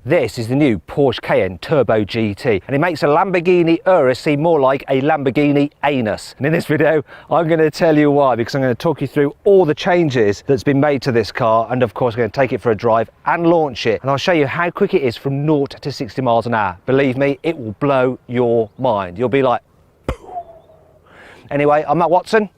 This is the new Porsche Cayenne Turbo GT, and it makes a Lamborghini Urus seem more like a Lamborghini anus. And in this video, I'm going to tell you why, because I'm going to talk you through all the changes that's been made to this car, and of course I'm going to take it for a drive and launch it. And I'll show you how quick it is from 0 to 60 miles an hour. Believe me, it will blow your mind. You'll be like, pooh. Anyway, I'm Matt Watson,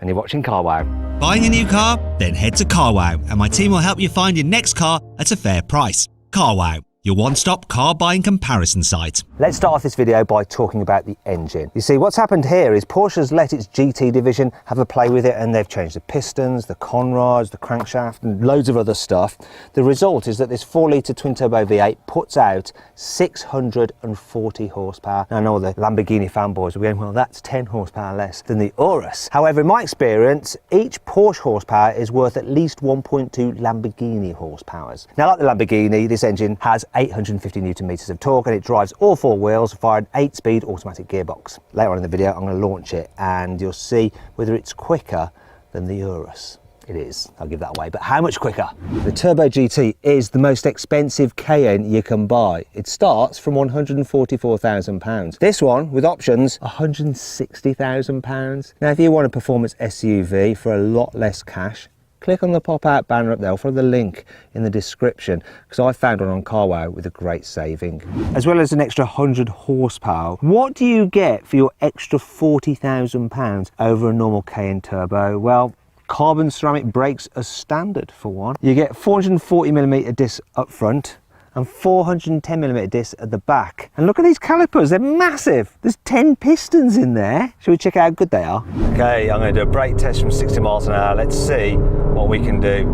and you're watching CarWow. Buying a new car? Then head to CarWow, and my team will help you find your next car at a fair price. CarWow, your one-stop car buying comparison site. Let's start off this video by talking about the engine. You see, what's happened here is Porsche's let its GT division have a play with it, and they've changed the pistons, the conrods, the crankshaft, and loads of other stuff. The result is that this 4-litre twin-turbo V8 puts out 640 horsepower. Now, I know the Lamborghini fanboys are going, well, that's 10 horsepower less than the Urus. However, in my experience, each Porsche horsepower is worth at least 1.2 Lamborghini horsepowers. Now, like the Lamborghini, this engine has 850 Newton meters of torque, and it drives all four wheels via an 8-speed automatic gearbox. Later on in the video, I'm going to launch it, and you'll see whether it's quicker than the Urus. It is, I'll give that away, but how much quicker? The Turbo GT is the most expensive Cayenne you can buy. It starts from £144,000. This one, with options, £160,000. Now, if you want a performance SUV for a lot less cash, click on the pop-out banner up there, or follow the link in the description, because I found one on CarWow with a great saving. As well as an extra 100 horsepower, what do you get for your extra £40,000 over a normal Cayenne Turbo? Well, carbon ceramic brakes as standard for one. You get 440mm discs up front and 410mm discs at the back. And look at these calipers, they're massive. There's 10 pistons in there. Shall we check out how good they are? Okay, I'm going to do a brake test from 60 miles an hour. Let's see what we can do.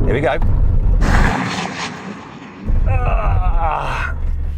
Here we go.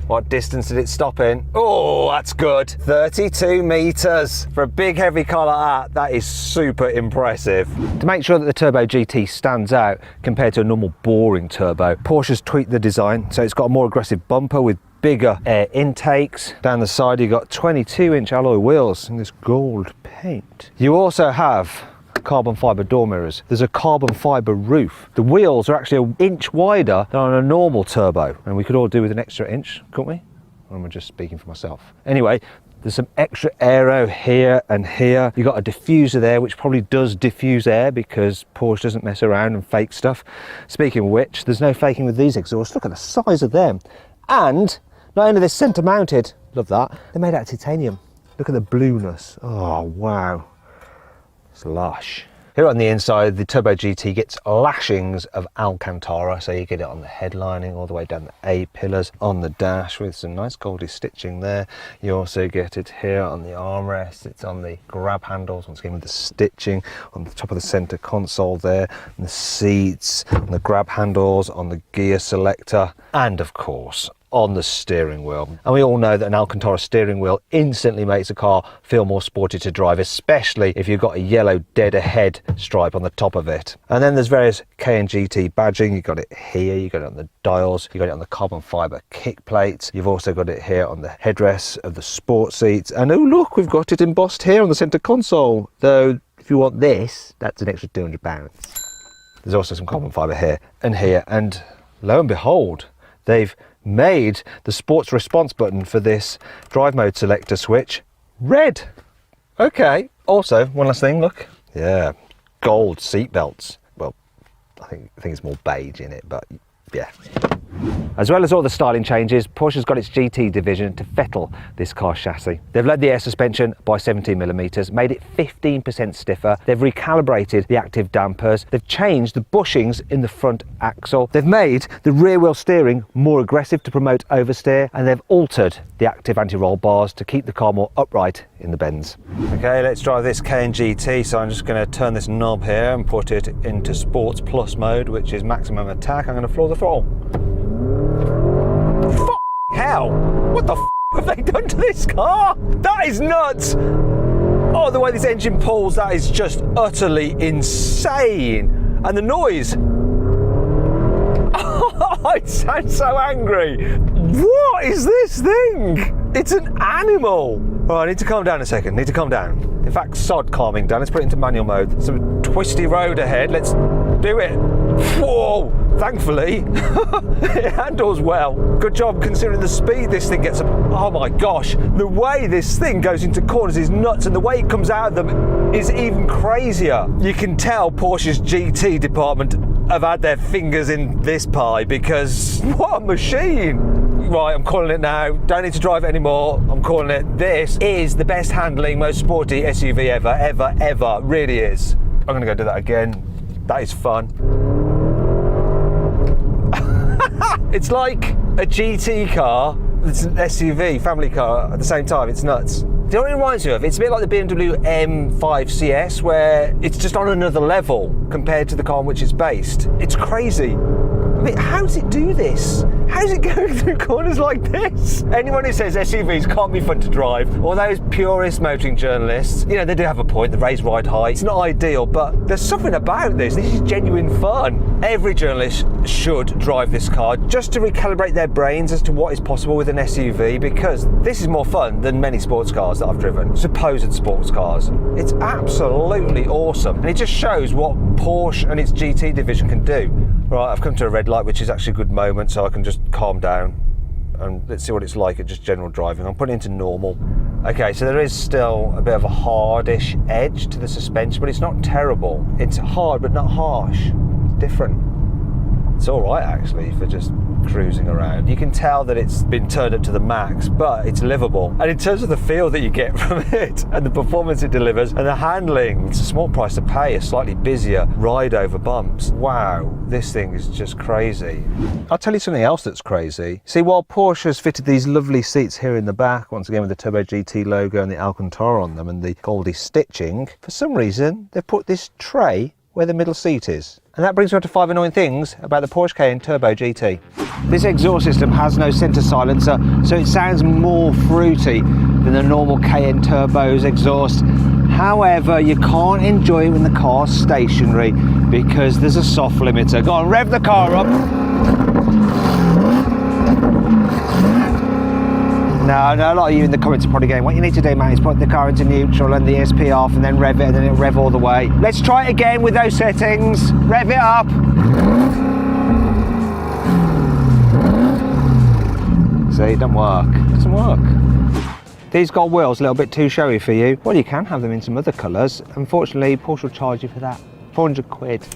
What distance did it stop in? Oh, that's good. 32 meters. For a big heavy car like that is super impressive. To make sure that the Turbo GT stands out compared to a normal boring turbo, Porsche's tweaked the design, so it's got a more aggressive bumper with bigger air intakes. Down the side, you've got 22-inch alloy wheels in this gold paint. You also have carbon fibre door mirrors. There's a carbon fibre roof. The wheels are actually an inch wider than on a normal turbo, and we could all do with an extra inch, couldn't we? Or am I just speaking for myself? Anyway, there's some extra aero here and here. You've got a diffuser there, which probably does diffuse air because Porsche doesn't mess around and fake stuff. Speaking of which, there's no faking with these exhausts. Look at the size of them. And not only are they centre mounted, love that, they're made out of titanium. Look at the blueness. Oh, wow. It's lush. Here on the inside, the Turbo GT gets lashings of Alcantara, so you get it on the headlining all the way down the A-pillars, on the dash with some nice goldy stitching there. You also get it here on the armrest, it's on the grab handles, once again with the stitching, on the top of the centre console there, and the seats, on the grab handles, on the gear selector, and of course, on the steering wheel. And we all know that an Alcantara steering wheel instantly makes a car feel more sporty to drive, especially if you've got a yellow dead ahead stripe on the top of it. And then there's various Cayenne GT badging. You've got it here, you've got it on the dials, you've got it on the carbon fibre kick plates, you've also got it here on the headrests of the sport seats, and oh look, we've got it embossed here on the centre console, though if you want this, that's an extra £200. There's also some carbon fibre here, and lo and behold, they've made the sports response button for this drive mode selector switch red. Okay, also one last thing, look, yeah, gold seat belts. Well, I think it's more beige in it, but yeah. As well as all the styling changes, Porsche's got its GT division to fettle this car chassis. They've lowered the air suspension by 17mm, made it 15% stiffer. They've recalibrated the active dampers. They've changed the bushings in the front axle. They've made the rear wheel steering more aggressive to promote oversteer, and they've altered the active anti-roll bars to keep the car more upright in the bends. Okay, let's drive this Cayenne GT. So I'm just going to turn this knob here and put it into Sports Plus mode, which is maximum attack. I'm going to floor the throttle. Hell, what the have they done to this car? That is nuts. Oh, the way this engine pulls, that is just utterly insane. And the noise. Oh, it sounds so angry. What is this thing? It's an animal. Oh, I need to calm down a second. Need to calm down. In fact, sod calming down. Let's put it into manual mode. Some twisty road ahead. Let's do it. Whoa. Thankfully, it handles well. Good job considering the speed this thing gets up. Oh my gosh, the way this thing goes into corners is nuts, and the way it comes out of them is even crazier. You can tell Porsche's GT department have had their fingers in this pie, because what a machine. Right, I'm calling it now. Don't need to drive it anymore. I'm calling it. This is the best handling, most sporty SUV ever. Really is. I'm gonna go do that again. That is fun. It's like a GT car, it's an SUV, family car at the same time. It's nuts. Do you know what it reminds me of? It's a bit like the BMW M5 CS, where it's just on another level compared to the car on which it's based. It's crazy. I mean, how does it do this? How's it going through corners like this? Anyone who says SUVs can't be fun to drive, or those purist motoring journalists, you know, they do have a point. The raised ride height, it's not ideal, but there's something about this. This is genuine fun. Every journalist should drive this car just to recalibrate their brains as to what is possible with an SUV, because this is more fun than many sports cars that I've driven, supposed sports cars. It's absolutely awesome, and it just shows what Porsche and its GT division can do. Right, I've come to a red light, which is actually a good moment, so I can just calm down and let's see what it's like at just general driving. I'm putting it into normal. Okay, so there is still a bit of a hardish edge to the suspension, but it's not terrible. It's hard, but not harsh. It's different. It's all right, actually, for just cruising around. You can tell that it's been turned up to the max, but it's livable. And in terms of the feel that you get from it and the performance it delivers and the handling, it's a small price to pay, a slightly busier ride over bumps. Wow, this thing is just crazy. I'll tell you something else that's crazy. See, while Porsche has fitted these lovely seats here in the back, once again with the Turbo GT logo and the Alcantara on them and the Goldie stitching, for some reason they've put this tray where the middle seat is. And that brings me on to 5 annoying things about the Porsche Cayenne Turbo GT. This exhaust system has no centre silencer, so it sounds more fruity than the normal Cayenne Turbo's exhaust. However, you can't enjoy it when the car's stationary because there's a soft limiter. Go on, rev the car up. No, a lot of you in the comments are probably going, what you need to do, mate, is put the car into neutral and the ESP off and then rev it, and then it'll rev all the way. Let's try it again with those settings. Rev it up. See, it doesn't work. It doesn't work. These gold wheels a little bit too showy for you. Well, you can have them in some other colours. Unfortunately, Porsche will charge you for that. 400 quid.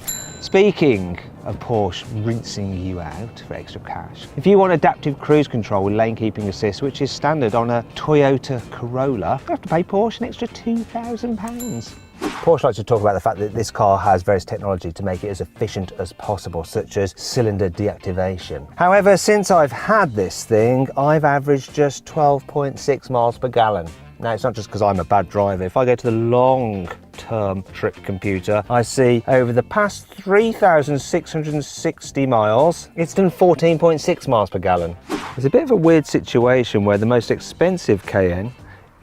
Speaking of Porsche rinsing you out for extra cash, if you want adaptive cruise control with lane keeping assist, which is standard on a Toyota Corolla, you have to pay Porsche an extra £2,000. Porsche likes to talk about the fact that this car has various technology to make it as efficient as possible, such as cylinder deactivation. However, since I've had this thing, I've averaged just 12.6 miles per gallon. Now, it's not just because I'm a bad driver. If I go to the long-term trip computer, I see over the past 3,660 miles, it's done 14.6 miles per gallon. It's a bit of a weird situation where the most expensive Cayenne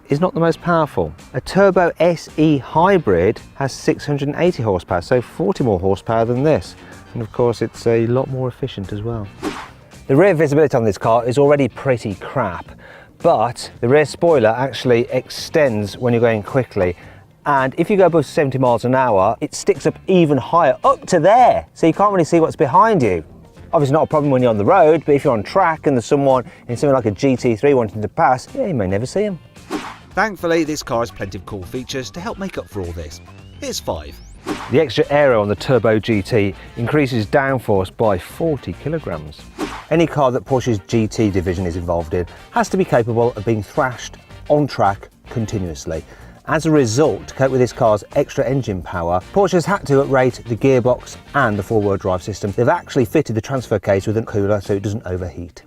is not the most powerful. A Turbo SE Hybrid has 680 horsepower, so 40 more horsepower than this. And of course, it's a lot more efficient as well. The rear visibility on this car is already pretty crap, but the rear spoiler actually extends when you're going quickly. And if you go above 70 miles an hour, it sticks up even higher, up to there. So you can't really see what's behind you. Obviously not a problem when you're on the road, but if you're on track and there's someone in something like a GT3 wanting to pass, yeah, you may never see them. Thankfully, this car has plenty of cool features to help make up for all this. Here's 5. The extra aero on the Turbo GT increases downforce by 40 kilograms. Any car that Porsche's GT division is involved in has to be capable of being thrashed on track continuously. As a result, to cope with this car's extra engine power, Porsche has had to uprate the gearbox and the four-wheel drive system. They've actually fitted the transfer case with a cooler so it doesn't overheat.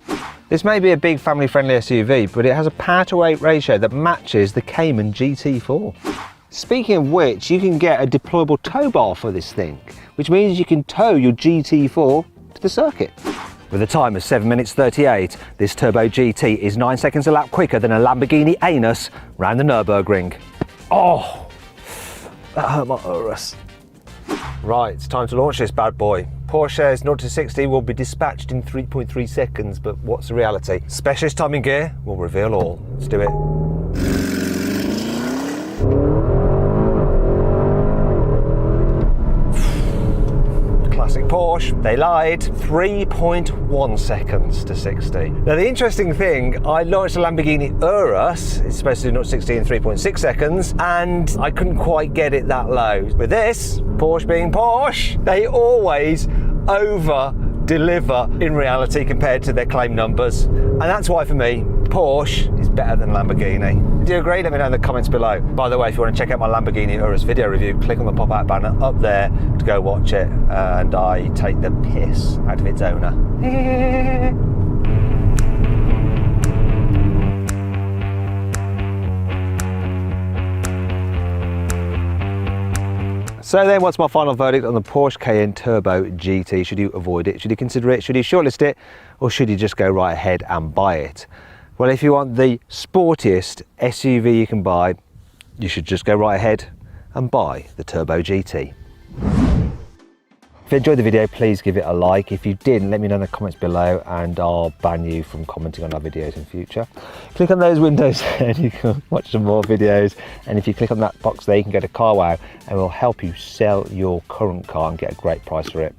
This may be a big family-friendly SUV, but it has a power-to-weight ratio that matches the Cayman GT4. Speaking of which, you can get a deployable tow bar for this thing, which means you can tow your GT4 to the circuit. With a time of 7 minutes 38, this Turbo GT is 9 seconds a lap quicker than a Lamborghini Anus round the Nürburgring. Oh, that hurt my Urus. Right, it's time to launch this bad boy. Porsche's 0 to 60 will be dispatched in 3.3 seconds, but what's the reality? Specialist timing gear will reveal all. Let's do it. Classic Porsche, they lied. 3.1 seconds to 60. Now the interesting thing, I launched a Lamborghini Urus, it's supposed to do 0 to 60 in 3.6 seconds, and I couldn't quite get it that low. With this, Porsche being Porsche, they always over-deliver in reality compared to their claim numbers. And that's why for me, Porsche is better than Lamborghini. Do you agree? Let me know in the comments below. By the way, if you want to check out my Lamborghini Urus video review, click on the pop-out banner up there to go watch it, and I take the piss out of its owner. So then, what's my final verdict on the Porsche Cayenne Turbo GT? Should you avoid it? Should you consider it? Should you shortlist it? Or should you just go right ahead and buy it? Well, if you want the sportiest SUV you can buy, you should just go right ahead and buy the Turbo GT. If you enjoyed the video, please give it a like. If you didn't, let me know in the comments below and I'll ban you from commenting on our videos in future. Click on those windows and you can watch some more videos. And if you click on that box there, you can go to CarWow and we'll help you sell your current car and get a great price for it.